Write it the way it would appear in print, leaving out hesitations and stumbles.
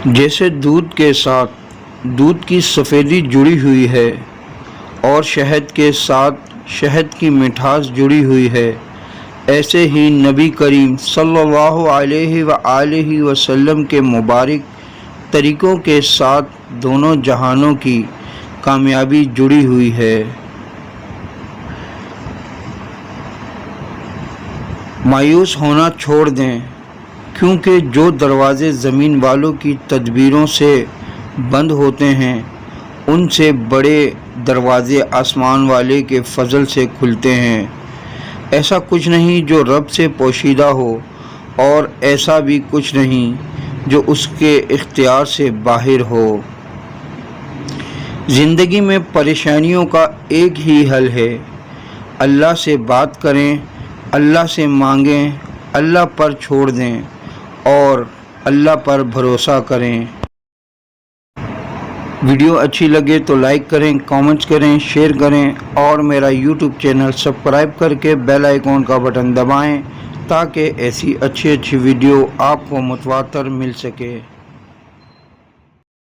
جیسے دودھ کے ساتھ دودھ کی سفیدی جڑی ہوئی ہے اور شہد کے ساتھ شہد کی مٹھاس جڑی ہوئی ہے، ایسے ہی نبی کریم صلی اللہ علیہ وآلہ وسلم کے مبارک طریقوں کے ساتھ دونوں جہانوں کی کامیابی جڑی ہوئی ہے۔ مایوس ہونا چھوڑ دیں، کیونکہ جو دروازے زمین والوں کی تدبیروں سے بند ہوتے ہیں، ان سے بڑے دروازے آسمان والے کے فضل سے کھلتے ہیں۔ ایسا کچھ نہیں جو رب سے پوشیدہ ہو، اور ایسا بھی کچھ نہیں جو اس کے اختیار سے باہر ہو۔ زندگی میں پریشانیوں کا ایک ہی حل ہے، اللہ سے بات کریں، اللہ سے مانگیں، اللہ پر چھوڑ دیں اور اللہ پر بھروسہ کریں۔ ویڈیو اچھی لگے تو لائک کریں، کامنٹس کریں، شیئر کریں اور میرا یوٹیوب چینل سبسکرائب کر کے بیل آئیکن کا بٹن دبائیں تاکہ ایسی اچھی ویڈیو آپ کو متواتر مل سکے۔